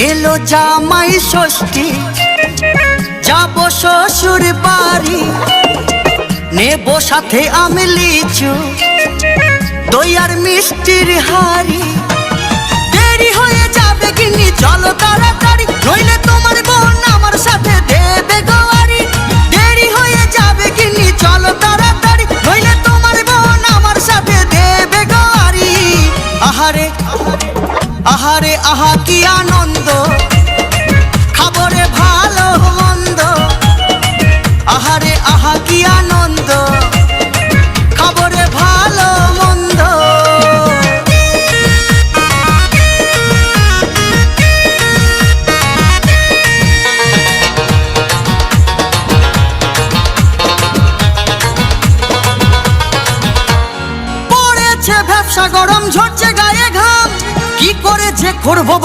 এলো জামাই ষষ্ঠী, যাব শ্বশুর বাড়ি, নেব সাথে আমি লিচু, দই আর মিষ্টির হাড়ি। দেরি হয়ে যাবে গিন্নি চলো তাড়াতাড়ি, নইলে তোমার বোন আমার সাথে দেবে গোয়ারি। দেরি হয়ে যাবে গিন্নি চলো তাড়াতাড়ি, নইলে তোমার বোন আমার সাথে দেবে গোয়ারি। আহারে আহারে আহা কি আনন্দ, খাবরে ভালো মন্দ। আহারে আহা কি আনন্দ, খাবরে ভালো মন্দ। পড়েছে ব্যবসা গরম, ঝরছে গায়ে ঘাম, কি করেছে করবো